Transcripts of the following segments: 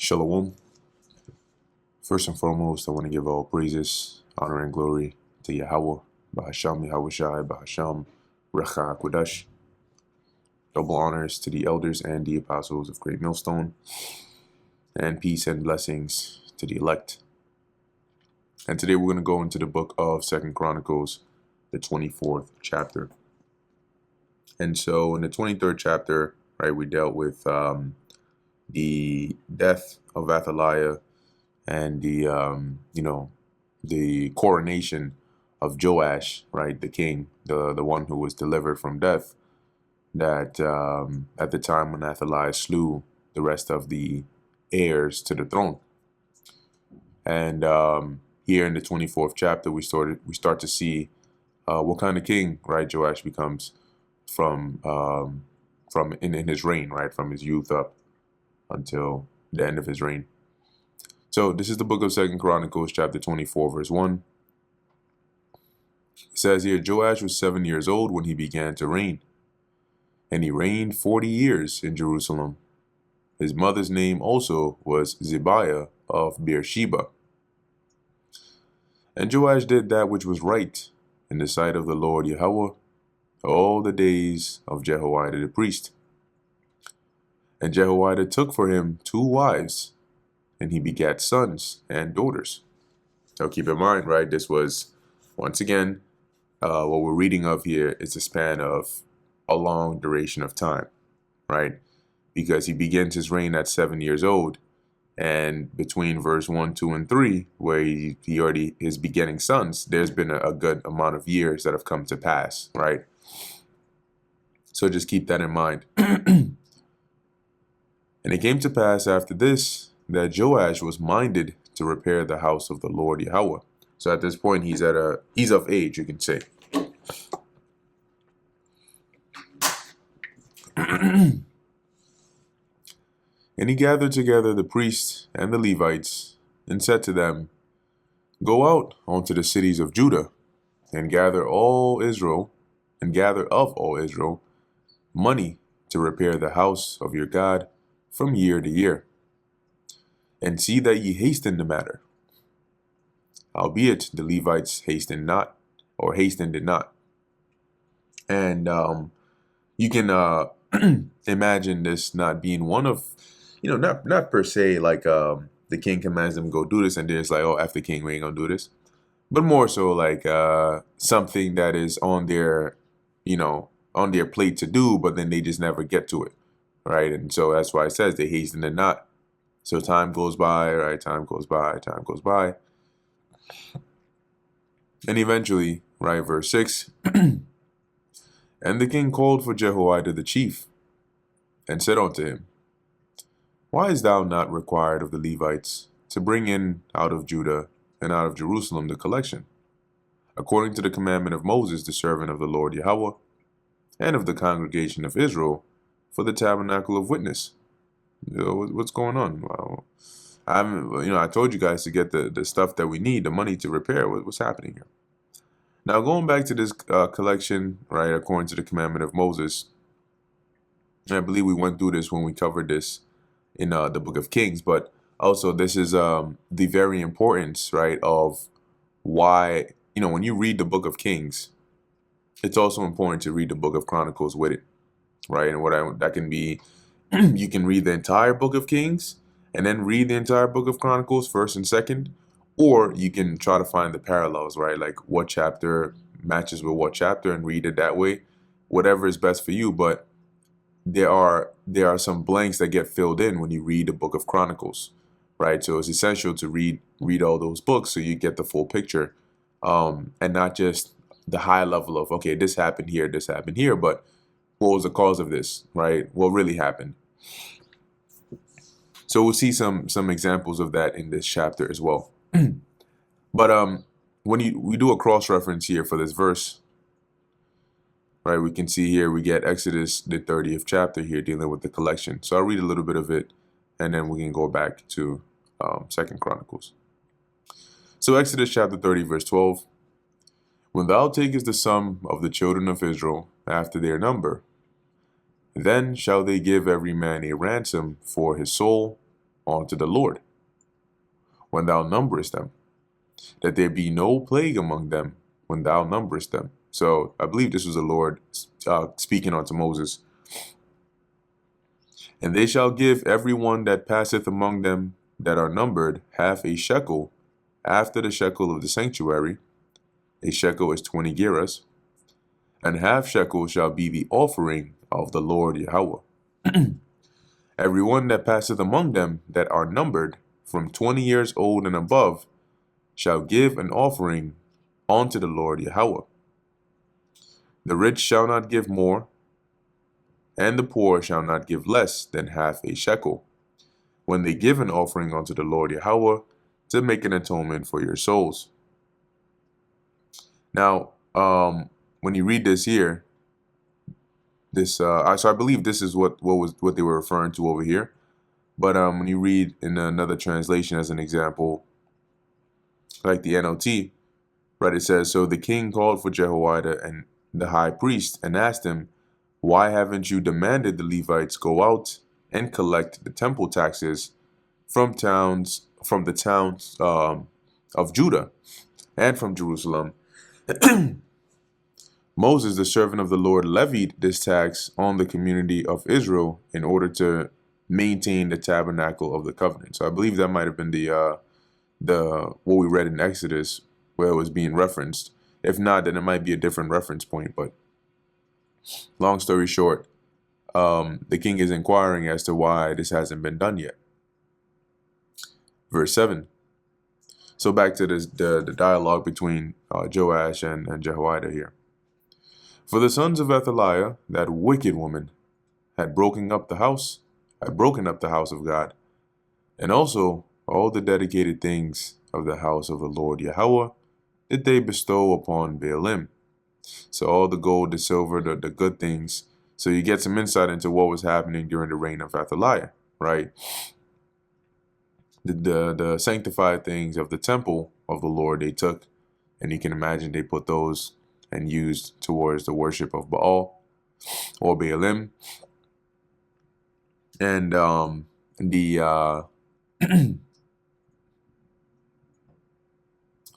Shalom. First and foremost, I want to give all praises, honor, and glory to Yahweh, Bahasham Yahushai, Bahasham Recha Kodash. Double honors to the elders and the apostles of Great Millstone, and peace and blessings to the elect. And today we're going to go into the book of 2 Chronicles, the 24th chapter. And so in the 23rd chapter, right, we dealt with the death of Athaliah and the coronation of Joash, right, the king, the one who was delivered from death, that at the time when Athaliah slew the rest of the heirs to the throne. And here in the 24th chapter, we start to see what kind of king, right, Joash becomes from in his reign, right, from his youth up until the end of his reign. So this is the book of 2 Chronicles, chapter 24, verse 1. It says here, Joash was 7 years old when he began to reign, and he reigned 40 years in Jerusalem. His mother's name also was Zibiah of Beersheba. And Joash did that which was right in the sight of the Lord Yahweh all the days of Jehoiada the priest. And Jehoiada took for him 2 wives, and he begat sons and daughters. Now keep in mind, right, this was, once again, what we're reading of here is a span of a long duration of time, right? Because he begins his reign at 7 years old, and between verse 1, 2, and 3, where he already is begetting sons, there's been a good amount of years that have come to pass, right? So just keep that in mind. And it came to pass after this that Joash was minded to repair the house of the Lord Yahweh. So at this point, he's of age, you can say. And he gathered together the priests and the Levites, and said to them, Go out unto the cities of Judah, and gather of all Israel, money to repair the house of your God from year to year, and see that ye hasten the matter. Howbeit the Levites hastened it not. And you can imagine this not being one of, not per se like the king commands them to go do this, and then it's like, oh, after the king, we ain't gonna do this. But more so like something that is on their plate to do, but then they just never get to it, right? And so that's why it says they hasten it not. So time goes by, right? Time goes by. And eventually, right, verse 6, And the king called for Jehoiada the chief, and said unto him, Why is thou not required of the Levites to bring in out of Judah and out of Jerusalem the collection, according to the commandment of Moses, the servant of the Lord Yahweh, and of the congregation of Israel, for the tabernacle of witness? What's going on? Well, I told you guys to get the stuff that we need, the money to repair. What's happening here? Now, going back to this collection, right, according to the commandment of Moses, I believe we went through this when we covered this in the book of Kings, but also this is the very importance, right, of why, when you read the book of Kings, it's also important to read the book of Chronicles with it, right? And that can be, you can read the entire book of Kings and then read the entire book of Chronicles, first and second, or you can try to find the parallels, right? Like what chapter matches with what chapter and read it that way, whatever is best for you. But there are some blanks that get filled in when you read the book of Chronicles, right? So it's essential to read all those books so you get the full picture, and not just the high level of, okay, this happened here, but what was the cause of this, right? What really happened? So we'll see some examples of that in this chapter as well. But when we do a cross-reference here for this verse, right, we can see here we get Exodus, the 30th chapter here, dealing with the collection. So I'll read a little bit of it, and then we can go back to 2 Chronicles. So Exodus chapter 30, verse 12. When thou takest the sum of the children of Israel after their number, then shall they give every man a ransom for his soul, unto the Lord, when thou numberest them, that there be no plague among them when thou numberest them. So I believe this was the Lord speaking unto Moses. And they shall give every one that passeth among them that are numbered half a shekel, after the shekel of the sanctuary. A shekel is 20 gerahs, and half shekel shall be the offering of the Lord Yahweh. Every one that passeth among them that are numbered from 20 years old and above shall give an offering unto the Lord Yahweh. The rich shall not give more, and the poor shall not give less than half a shekel, when they give an offering unto the Lord Yahweh to make an atonement for your souls. Now, when you read this here, so I believe this is what they were referring to over here. But when you read in another translation, as an example, like the NLT, right, it says, so the king called for Jehoiada and the high priest and asked him, why haven't you demanded the Levites go out and collect the temple taxes from the towns of Judah and from Jerusalem? Moses, the servant of the Lord, levied this tax on the community of Israel in order to maintain the tabernacle of the covenant. So I believe that might have been the what we read in Exodus, where it was being referenced. If not, then it might be a different reference point. But long story short, the king is inquiring as to why this hasn't been done yet. Verse 7. So back to the dialogue between Joash and Jehoiada here. For the sons of Athaliah, that wicked woman, had broken up the house of God, and also all the dedicated things of the house of the Lord Yahweh did they bestow upon Baalim. So all the gold, the silver, the good things. So you get some insight into what was happening during the reign of Athaliah, right? The sanctified things of the temple of the Lord they took, and you can imagine they put those and used towards the worship of Baal or Baalim. And where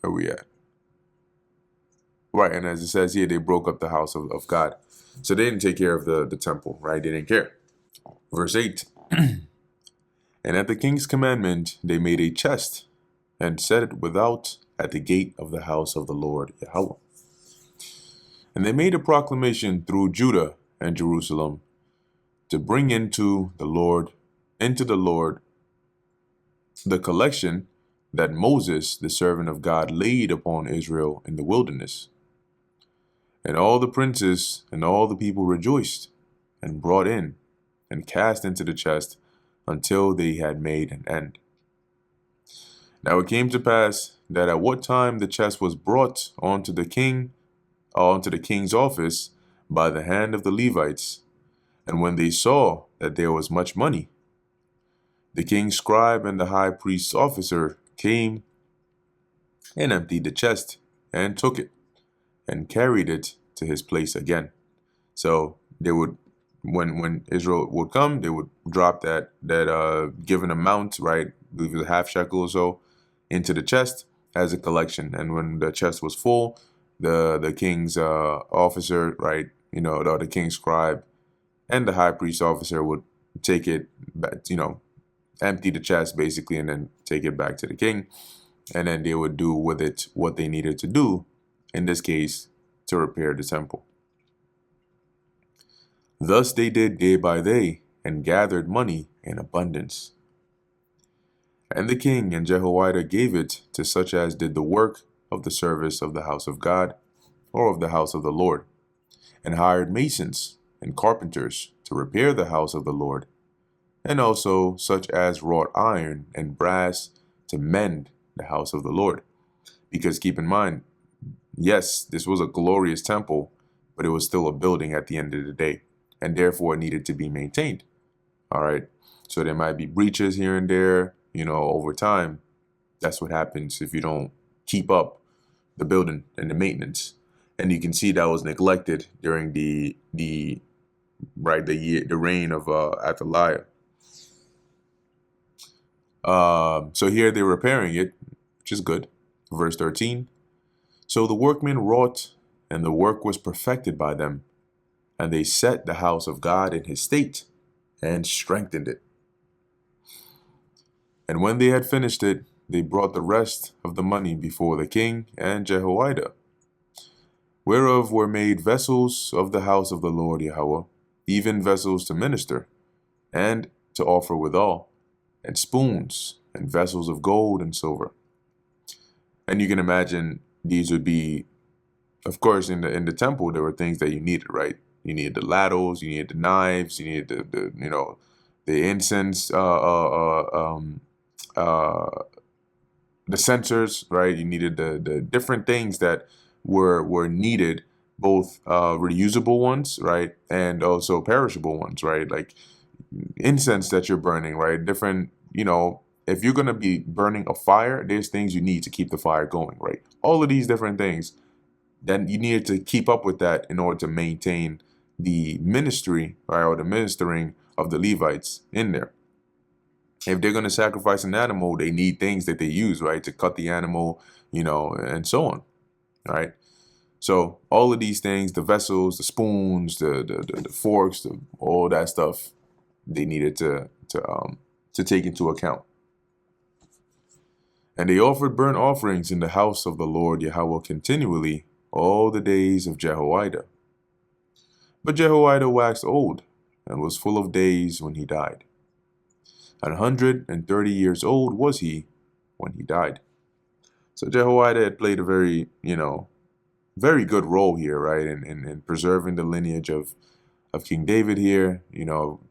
we at? Right, and as it says here, they broke up the house of God. So they didn't take care of the temple, right? They didn't care. Verse 8. And at the king's commandment, they made a chest and set it without at the gate of the house of the Lord Yahweh. And they made a proclamation through Judah and Jerusalem to bring into the Lord the collection that Moses, the servant of God, laid upon Israel in the wilderness. And all the princes and all the people rejoiced and brought in and cast into the chest until they had made an end. Now it came to pass that at what time the chest was brought onto the king's office by the hand of the Levites, and when they saw that there was much money, the king's scribe and the high priest's officer came and emptied the chest and took it and carried it to his place again. So they would, when Israel would come, they would drop that given amount, right? I believe it was a half shekel or so, into the chest as a collection. And when the chest was full, the king's officer, right, the king's scribe and the high priest officer would take it back, empty the chest basically, and then take it back to the king. And then they would do with it what they needed to do, in this case, to repair the temple. Thus they did day by day, and gathered money in abundance. And the king and Jehoiada gave it to such as did the work of the service of the house of God, or of the house of the Lord, and hired masons and carpenters to repair the house of the Lord, and also such as wrought iron and brass to mend the house of the Lord. Because keep in mind, yes, this was a glorious temple, but it was still a building at the end of the day, and therefore it needed to be maintained. All right. So there might be breaches here and there, over time. That's what happens if you don't keep up the building and the maintenance. And you can see that was neglected during the reign of Athaliah. So here they're repairing it, which is good. Verse 13. So the workmen wrought, and the work was perfected by them, and they set the house of God in his state, and strengthened it. And when they had finished it, they brought the rest of the money before the king and Jehoiada, whereof were made vessels of the house of the Lord Yahweh, even vessels to minister, and to offer withal, and spoons, and vessels of gold and silver. And you can imagine these would be, of course, in the temple, there were things that you needed, right? You needed the ladles, you needed the knives, you needed the incense, the censers, right? You needed the different things that were needed, both reusable ones, right, and also perishable ones, right? Like incense that you're burning, right? Different, if you're gonna be burning a fire, there's things you need to keep the fire going, right? All of these different things, then you needed to keep up with that in order to maintain the ministry, right, or the ministering of the Levites in there. If they're going to sacrifice an animal, they need things that they use, right, to cut the animal, and so on, right? So all of these things, the vessels, the spoons, the forks, all that stuff, they needed to take into account. And they offered burnt offerings in the house of the Lord Yahweh continually all the days of Jehoiada. But Jehoiada waxed old, and was full of days when he died. 130 years old was he when he died. So Jehoiada had played a very, very good role here, right, in preserving the lineage of King David here,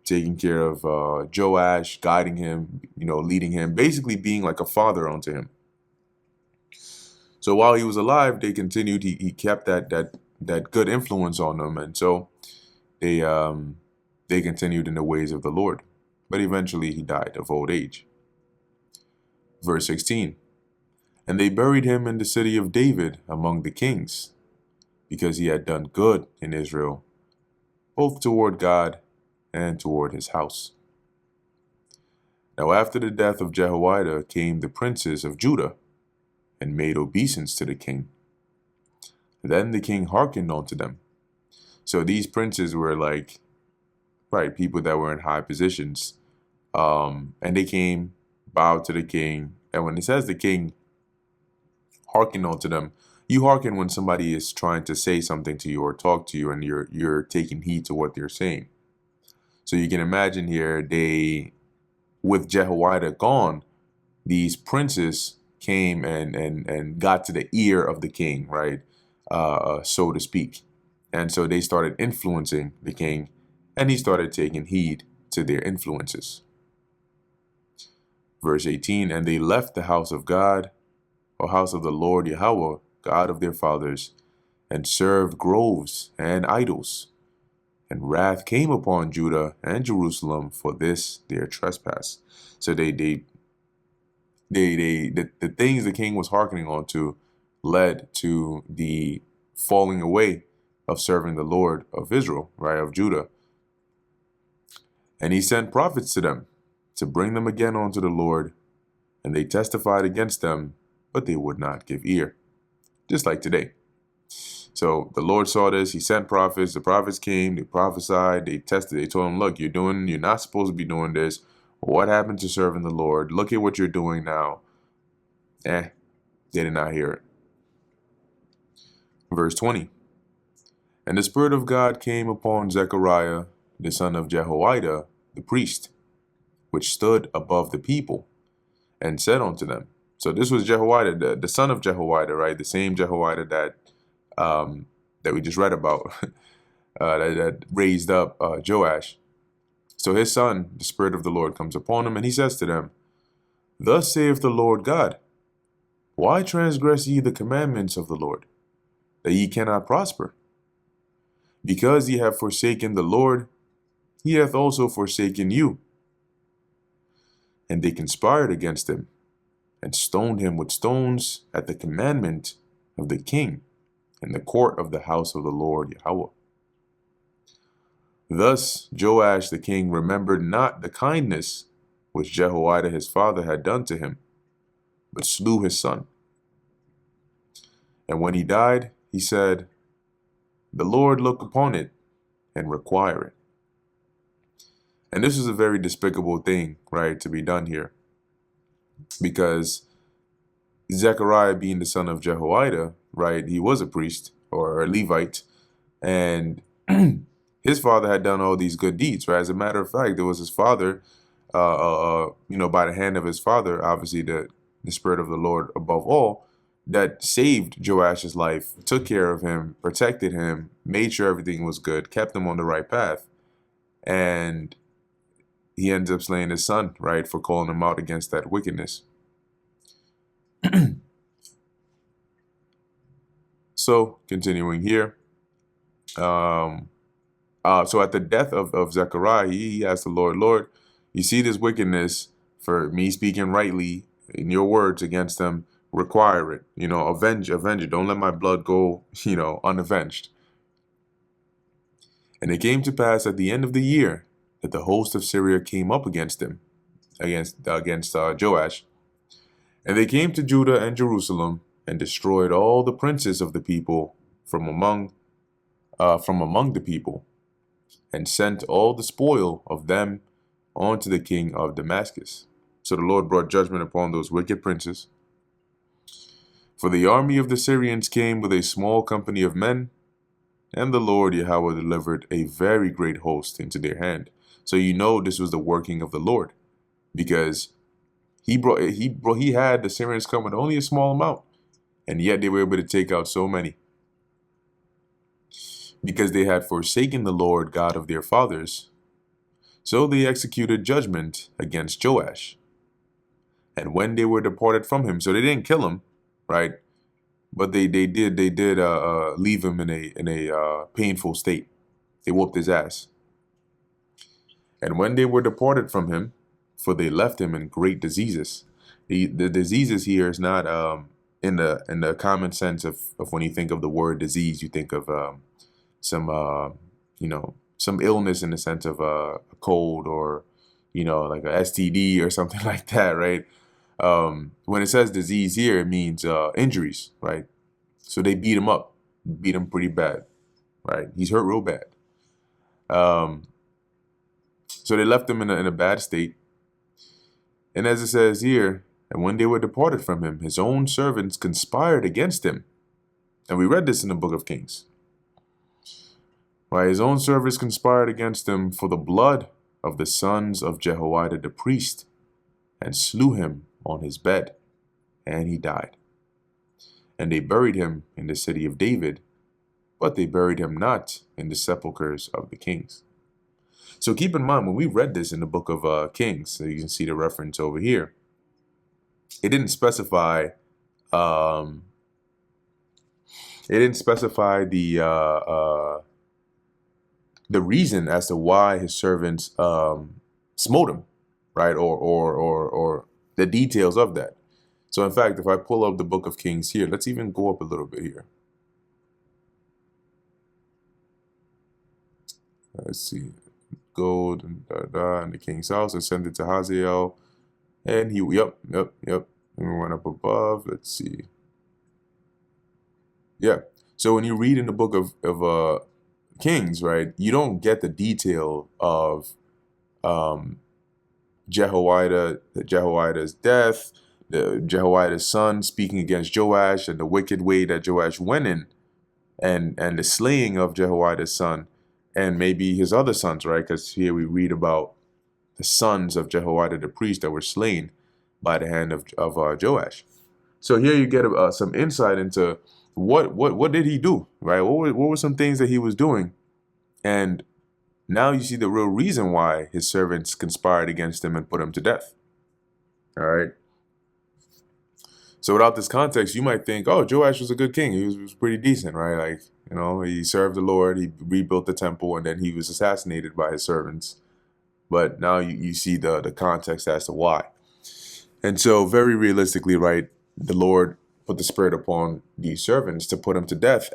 taking care of Joash, guiding him, leading him, basically being like a father unto him. So while he was alive, they continued, he kept that good influence on them, and so they continued in the ways of the Lord. But eventually he died of old age. Verse 16. And they buried him in the city of David among the kings, because he had done good in Israel, both toward God and toward his house. Now after the death of Jehoiada came the princes of Judah, and made obeisance to the king. Then the king hearkened unto them. So these princes were like, right, people that were in high positions. And they came, bowed to the king. And when it says the king hearkened unto them, you hearken when somebody is trying to say something to you or talk to you, and you're taking heed to what they're saying. So you can imagine here, with Jehoiada gone, these princes came and got to the ear of the king, right, so to speak. And so they started influencing the king, and he started taking heed to their influences. Verse 18, and they left the house of God, or house of the Lord Yahweh, God of their fathers, and served groves and idols. And wrath came upon Judah and Jerusalem for this their trespass. So the things the king was hearkening on to led to the falling away of serving the Lord of Israel, right, of Judah. And he sent prophets to them to bring them again unto the Lord, and they testified against them, but they would not give ear. Just like today. So the Lord saw this, he sent prophets, the prophets came, they prophesied, they tested, they told him, look, you're not supposed to be doing this. What happened to serving the Lord? Look at what you're doing now. They did not hear it. Verse 20. And the Spirit of God came upon Zechariah, the son of Jehoiada, the priest, which stood above the people, and said unto them. So this was Jehoiada, the son of Jehoiada, right? The same Jehoiada that we just read about, that raised up Joash. So his son, the Spirit of the Lord, comes upon him, and he says to them, Thus saith the Lord God, Why transgress ye the commandments of the Lord, that ye cannot prosper? Because ye have forsaken the Lord, he hath also forsaken you. And they conspired against him, and stoned him with stones at the commandment of the king in the court of the house of the Lord Yahweh. Thus Joash the king remembered not the kindness which Jehoiada his father had done to him, but slew his son. And when he died, he said, "The Lord look upon it and require it." And this is a very despicable thing, right, to be done here, because Zechariah, being the son of Jehoiada, right, he was a priest or a Levite, and his father had done all these good deeds, right? As a matter of fact, it was his father, by the hand of his father, obviously the Spirit of the Lord above all, that saved Joash's life, took care of him, protected him, made sure everything was good, kept him on the right path. And he ends up slaying his son, right, for calling him out against that wickedness. So, continuing here. So at the death of Zechariah, he asked the Lord, "Lord, you see this wickedness, for me speaking rightly in your words against them, require it. Avenge it. Don't let my blood go, unavenged." And it came to pass at the end of the year that the host of Syria came up against him, against Joash. And they came to Judah and Jerusalem and destroyed all the princes of the people from among the people, and sent all the spoil of them unto the king of Damascus. So the Lord brought judgment upon those wicked princes. For the army of the Syrians came with a small company of men, and the Lord Yahweh delivered a very great host into their hand. So this was the working of the Lord, because he had the Syrians come with only a small amount, and yet they were able to take out so many, because they had forsaken the Lord God of their fathers. So they executed judgment against Joash. And when they were departed from him, so they didn't kill him, right? But they did leave him in a painful state. They whooped his ass. And when they were departed from him, for they left him in great diseases. The diseases here is not in the common sense of when you think of the word disease, you think of some illness in the sense of a cold, or like a STD or something like that, right? When it says disease here, it means injuries, right? So they beat him up, beat him pretty bad, right? He's hurt real bad. So they left him in a bad state. And as it says here, and when they were departed from him, his own servants conspired against him. And we read this in the book of Kings. Right, his own servants conspired against him for the blood of the sons of Jehoiada the priest, and slew him on his bed, and he died. And they buried him in the city of David, but they buried him not in the sepulchres of the kings. So keep in mind, when we read this in the book of Kings, so you can see the reference over here, it didn't specify the reason as to why his servants smote him, right? Or the details of that. So in fact, if I pull up the book of Kings here, let's even go up a little bit here. Let's see. Gold and in the king's house, and sent it to Hazael. And yep. And we went up above. Let's see. Yeah. So when you read in the book of Kings, right, you don't get the detail of Jehoiada's death, Jehoiada's son speaking against Joash, and the wicked way that Joash went in, and the slaying of Jehoiada's son, and maybe his other sons, right? Because here we read about the sons of Jehoiada the priest that were slain by the hand of Joash. So here you get some insight into what did he do, right? What were some things that he was doing? And now you see the real reason why his servants conspired against him and put him to death. All right. So without this context, you might think, oh, Joash was a good king. He was pretty decent, right? Like, he served the Lord, he rebuilt the temple, and then he was assassinated by his servants. But now you see the context as to why. And so very realistically, right, the Lord put the Spirit upon these servants to put him to death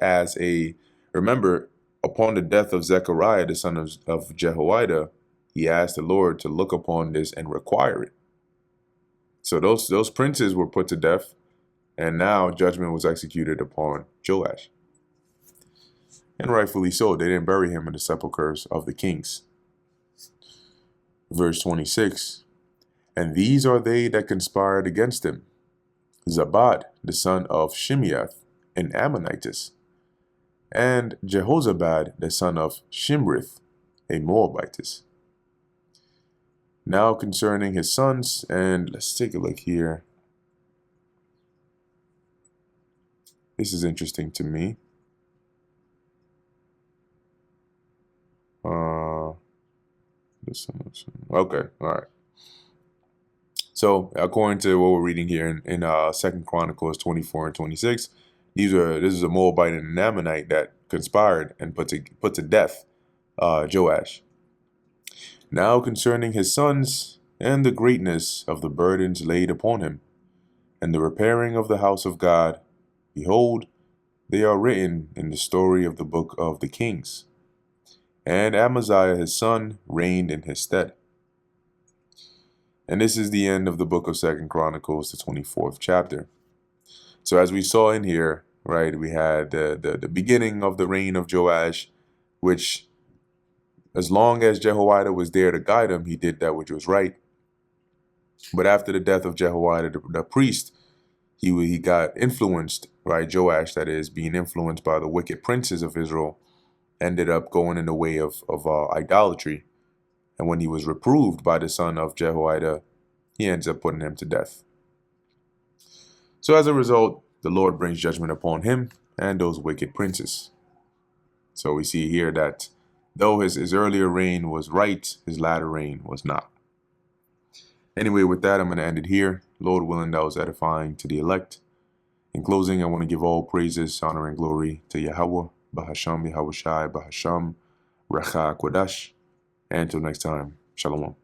remember, upon the death of Zechariah, the son of Jehoiada, he asked the Lord to look upon this and require it. So those princes were put to death, and now judgment was executed upon Joash. And rightfully so, they didn't bury him in the sepulchres of the kings. Verse 26, and these are they that conspired against him: Zabad, the son of Shimeath, an Ammonitess, and Jehozabad, the son of Shimrith, a Moabitess. Now concerning his sons, and let's take a look here. This is interesting to me. Okay, all right. So according to what we're reading here in 2 Chronicles 24 and 26, this is a Moabite and an Ammonite that conspired and put to death Joash. Now concerning his sons and the greatness of the burdens laid upon him, and the repairing of the house of God, behold, they are written in the story of the book of the kings. And Amaziah his son reigned in his stead. And this is the end of the book of 2 Chronicles, the 24th chapter. So as we saw in here, right, we had the beginning of the reign of Joash, which as long as Jehoiada was there to guide him, he did that which was right. But after the death of Jehoiada, the priest, he got influenced, right? Joash, that is, being influenced by the wicked princes of Israel, ended up going in the way of idolatry. And when he was reproved by the son of Jehoiada, he ends up putting him to death. So as a result, the Lord brings judgment upon him and those wicked princes. So we see here that though his earlier reign was right, his latter reign was not. Anyway, with that, I'm going to end it here. Lord willing, that was edifying to the elect. In closing, I want to give all praises, honor, and glory to Yahweh, Bahasham, Yahweh Shai, Bahasham, Recha Kodash. And until next time, Shalom.